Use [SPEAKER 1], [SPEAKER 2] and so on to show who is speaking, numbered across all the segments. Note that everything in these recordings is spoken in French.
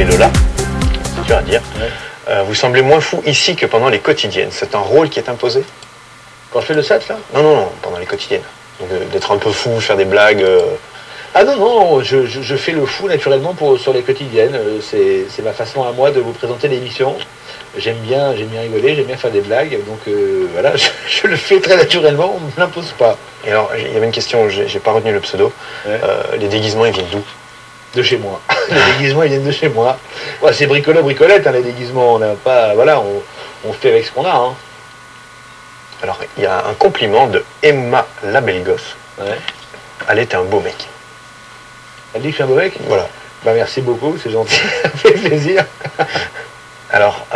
[SPEAKER 1] et Lola, c'est dur à dire.
[SPEAKER 2] Ouais.
[SPEAKER 1] Vous semblez moins fou ici que pendant les quotidiennes. C'est un rôle qui est imposé?
[SPEAKER 2] Quand je fais le SAT, là?
[SPEAKER 1] Non, pendant les quotidiennes. Donc d'être un peu fou, faire des blagues.
[SPEAKER 2] Ah non, je fais le fou naturellement sur les quotidiennes. C'est ma façon à moi de vous présenter l'émission. J'aime bien rigoler, j'aime bien faire des blagues. Donc voilà, je le fais très naturellement, on ne me l'impose pas.
[SPEAKER 1] Et alors, il y avait une question, j'ai pas retenu le pseudo.
[SPEAKER 2] Ouais.
[SPEAKER 1] Les déguisements, ils viennent d'où?
[SPEAKER 2] De chez moi. Les déguisements, ils viennent de chez moi. Ouais, c'est bricolette, hein, les déguisements. On n'a pas, voilà, on fait avec ce qu'on a. Hein.
[SPEAKER 1] Alors, il y a un compliment de Emma la belle gosse.
[SPEAKER 2] Ouais.
[SPEAKER 1] Elle est un beau mec.
[SPEAKER 2] Elle dit que je suis un beau mec?
[SPEAKER 1] Voilà.
[SPEAKER 2] Bah merci beaucoup, c'est gentil, ça me fait plaisir.
[SPEAKER 1] Alors,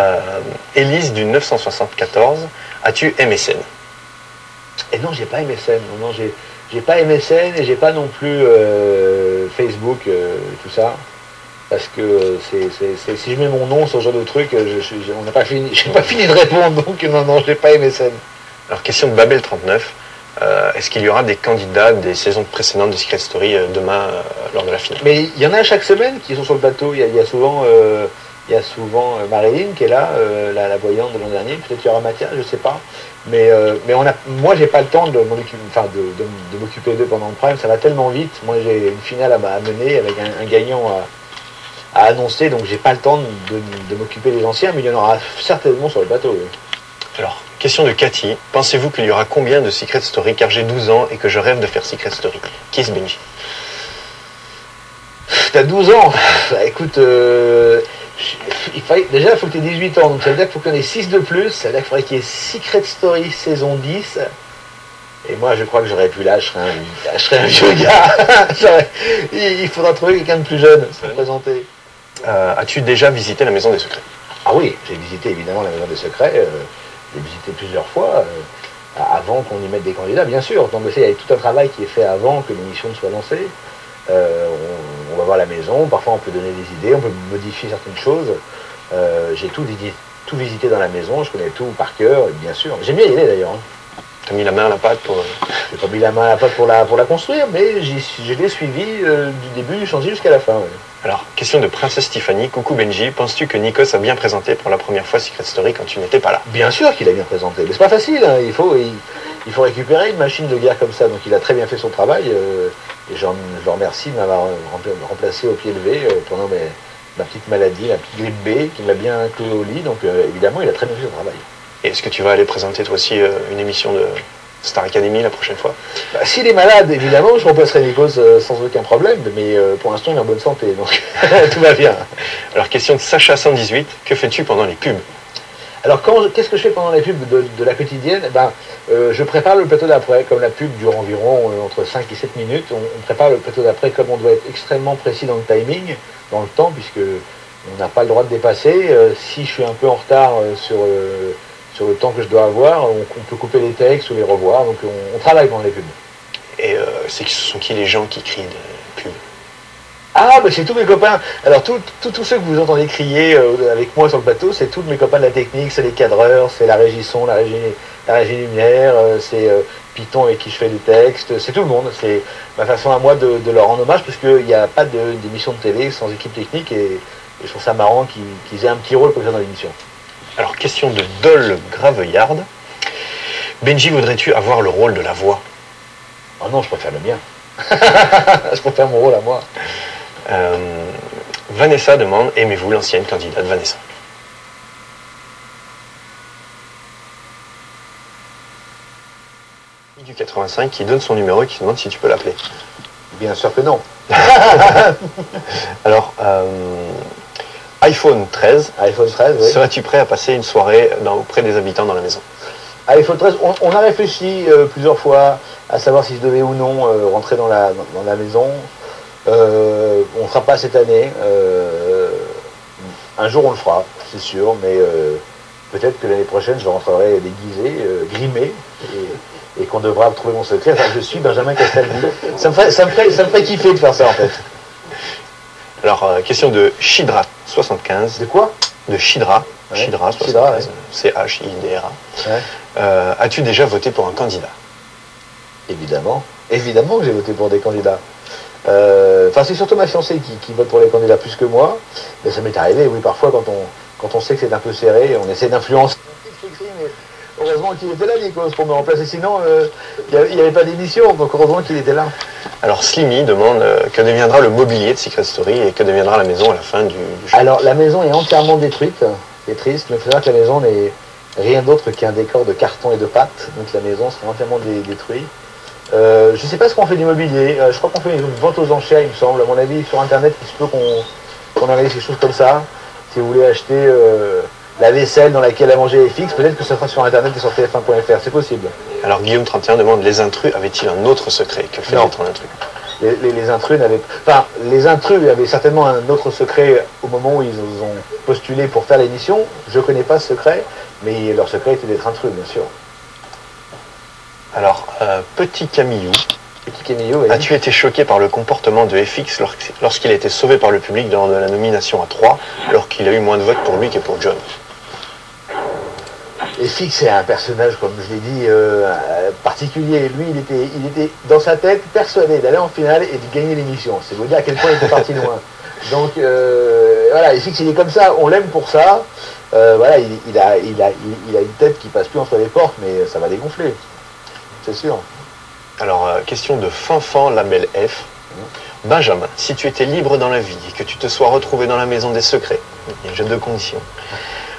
[SPEAKER 1] Élise du 974, as-tu MSN?
[SPEAKER 2] Et non, j'ai pas MSN. Non, j'ai pas MSN et j'ai pas non plus Facebook, tout ça. Parce que si je mets mon nom sur ce genre de truc, on n'a pas fini, j'ai pas fini de répondre, donc non, j'ai pas MSN.
[SPEAKER 1] Alors, question de Babel39. Est-ce qu'il y aura des candidats des saisons précédentes de Secret Story demain lors de la finale?
[SPEAKER 2] Mais il y en a chaque semaine qui sont sur le plateau. Il y a souvent Marilyn qui est là, la voyante de l'an dernier. Peut-être qu'il y aura Mathias, je sais pas. Mais moi, j'ai pas le temps de m'occuper d'eux pendant le prime. Ça va tellement vite. Moi, j'ai une finale à mener avec un gagnant à annoncer, donc j'ai pas le temps de m'occuper des anciens. Mais il y en aura certainement sur le plateau. Oui.
[SPEAKER 1] Alors, question de Cathy. Pensez-vous qu'il y aura combien de Secret Story? Car j'ai 12 ans et que je rêve de faire Secret Story. Kiss Benji.
[SPEAKER 2] T'as 12 ans. Bah, écoute, déjà, il faut que tu aies 18 ans. Donc ça veut dire qu'il faut qu'il y en ait 6 de plus. Ça veut dire qu'il faudrait qu'il y ait Secret Story saison 10. Et moi, je crois que j'aurais pu là, je serais un vieux gars. Il faudra trouver quelqu'un de plus jeune pour présenter.
[SPEAKER 1] As-tu déjà visité la Maison des Secrets?
[SPEAKER 2] Ah oui, j'ai visité évidemment la Maison des Secrets. J'ai visité plusieurs fois, avant qu'on y mette des candidats, bien sûr. Donc il y a tout un travail qui est fait avant que l'émission ne soit lancée. On va voir la maison, parfois on peut donner des idées, on peut modifier certaines choses. J'ai tout visité dans la maison, je connais tout par cœur, bien sûr. J'aime bien y aller d'ailleurs. Hein.
[SPEAKER 1] Tu as mis la main à la pâte pour...
[SPEAKER 2] J'ai pas mis la main à la pâte pour la construire, mais je l'ai suivi du début du chantier jusqu'à la fin. Ouais.
[SPEAKER 1] Alors, question de Princesse Tiffany. Coucou Benji, penses-tu que Nikos a bien présenté pour la première fois Secret Story quand tu n'étais pas là?
[SPEAKER 2] Bien sûr qu'il a bien présenté, mais c'est pas facile. Hein. Il faut récupérer une machine de guerre comme ça, donc il a très bien fait son travail. Et je le remercie de m'avoir remplacé au pied levé pendant ma petite maladie, la petite grippe B, qui m'a bien cloué au lit. Donc évidemment, il a très bien fait son travail.
[SPEAKER 1] Et est-ce que tu vas aller présenter toi aussi une émission de Star Academy la prochaine fois?
[SPEAKER 2] Bah, s'il est malade, évidemment, je remplacerai Nikos sans aucun problème, mais pour l'instant, il est en bonne santé, donc tout va bien.
[SPEAKER 1] Alors, question de Sacha118, que fais-tu pendant les pubs?
[SPEAKER 2] Alors, qu'est-ce que je fais pendant les pubs de la quotidienne? Je prépare le plateau d'après, comme la pub dure environ entre 5 et 7 minutes. On prépare le plateau d'après comme on doit être extrêmement précis dans le timing, dans le temps, puisque on n'a pas le droit de dépasser. Si je suis un peu en retard sur le temps que je dois avoir, on peut couper les textes ou les revoir, donc on travaille pendant les pubs.
[SPEAKER 1] Et ce sont qui les gens qui crient des pubs?
[SPEAKER 2] Ah, c'est tous mes copains. Alors, tous ceux que vous entendez crier avec moi sur le plateau, c'est tous mes copains de la technique, c'est les cadreurs, c'est la régie son, la régie lumière, c'est Python avec qui je fais des textes, c'est tout le monde. C'est ma façon à moi de leur rendre hommage, parce qu'il n'y a pas d'émission de télé sans équipe technique, et je trouve ça marrant qu'ils aient un petit rôle comme ça dans l'émission.
[SPEAKER 1] Alors, question de Dol Graveillard. Benji, voudrais-tu avoir le rôle de la voix?
[SPEAKER 2] Oh non, je préfère le mien. Je préfère mon rôle à moi.
[SPEAKER 1] Vanessa demande, aimez-vous l'ancienne candidate Vanessa? Du 85 qui donne son numéro et qui demande si tu peux l'appeler.
[SPEAKER 2] Bien sûr que non.
[SPEAKER 1] Alors, iPhone 13.
[SPEAKER 2] iPhone 13, oui.
[SPEAKER 1] Serais-tu prêt à passer une soirée auprès des habitants dans la maison?
[SPEAKER 2] iPhone 13, on a réfléchi plusieurs fois à savoir si je devais ou non rentrer dans la maison. On ne fera pas cette année. Un jour on le fera, c'est sûr, mais peut-être que l'année prochaine je rentrerai déguisé, grimé, et qu'on devra trouver mon secret. Enfin, je suis Benjamin Castaldi. Ça me ferait kiffer de faire ça en fait.
[SPEAKER 1] Alors, question de Chidra75.
[SPEAKER 2] De quoi?
[SPEAKER 1] De Chidra.
[SPEAKER 2] Ouais.
[SPEAKER 1] Chidra 75.
[SPEAKER 2] Chidra, ouais.
[SPEAKER 1] C-H-I-D-R-A.
[SPEAKER 2] Ouais.
[SPEAKER 1] As-tu déjà voté pour un candidat?
[SPEAKER 2] Évidemment. Évidemment que j'ai voté pour des candidats. Enfin, c'est surtout ma fiancée qui vote pour les candidats plus que moi. Mais ça m'est arrivé, oui, parfois, quand on sait que c'est un peu serré, on essaie d'influencer. Mais heureusement qu'il était là, Nikos, pour me remplacer. Sinon, il n'y avait pas d'émission, donc heureusement qu'il était là.
[SPEAKER 1] Alors Slimy demande que deviendra le mobilier de Secret Story et que deviendra la maison à la fin du jeu.
[SPEAKER 2] Alors, la maison est entièrement détruite. C'est triste, mais il faut savoir que la maison n'est rien d'autre qu'un décor de carton et de pâte. Donc la maison sera entièrement détruite. Je ne sais pas ce qu'on fait du mobilier. Je crois qu'on fait une vente aux enchères, il me semble. À mon avis, sur Internet, il se peut qu'on organise quelque chose comme ça. Si vous voulez acheter la vaisselle dans laquelle a mangé FX, peut-être que ça sera sur Internet et sur tf1.fr. C'est possible.
[SPEAKER 1] Alors Guillaume 31 demande, les intrus avaient-ils un autre secret que fait d'être un intrus?
[SPEAKER 2] Les intrus n'avaient... Enfin, les intrus avaient certainement un autre secret au moment où ils ont postulé pour faire l'émission. Je ne connais pas ce secret, mais leur secret était d'être intrus, bien sûr.
[SPEAKER 1] Alors, Petit Camillou,
[SPEAKER 2] oui.
[SPEAKER 1] as-tu été choqué par le comportement de FX lorsqu'il a été sauvé par le public lors de la nomination à 3, alors qu'il a eu moins de votes pour lui que pour John?
[SPEAKER 2] FX est un personnage, comme je l'ai dit, particulier. Lui, il était dans sa tête persuadé d'aller en finale et de gagner l'émission. C'est vous dire à quel point il était parti loin. Donc voilà, FX il est comme ça, on l'aime pour ça. Voilà, il a une tête qui passe plus entre les portes, mais ça va dégonfler. C'est sûr.
[SPEAKER 1] Alors, question de Fanfan Label F. Benjamin, si tu étais libre dans la vie et que tu te sois retrouvé dans la maison des secrets, il y a déjà deux conditions,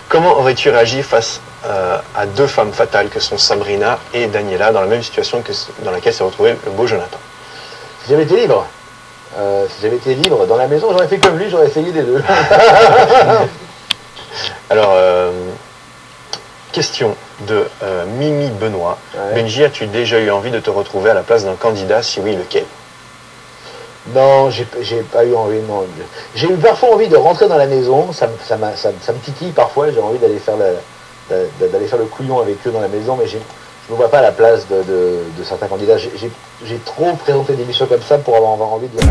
[SPEAKER 1] comment aurais-tu réagi face à deux femmes fatales que sont Sabrina et Daniela dans la même situation dans laquelle s'est retrouvé le beau Jonathan?
[SPEAKER 2] Si j'avais été libre, dans la maison, j'aurais fait comme lui, j'aurais essayé les deux.
[SPEAKER 1] Alors, question de Mimi Benoît. Ouais. Benji, as-tu déjà eu envie de te retrouver à la place d'un candidat? Si oui, lequel?
[SPEAKER 2] Non, j'ai pas eu envie. Non. J'ai eu parfois envie de rentrer dans la maison, ça me titille parfois, j'ai envie d'aller faire le couillon avec eux dans la maison, mais je ne me vois pas à la place de certains candidats. J'ai trop présenté des missions comme ça pour avoir envie de dire.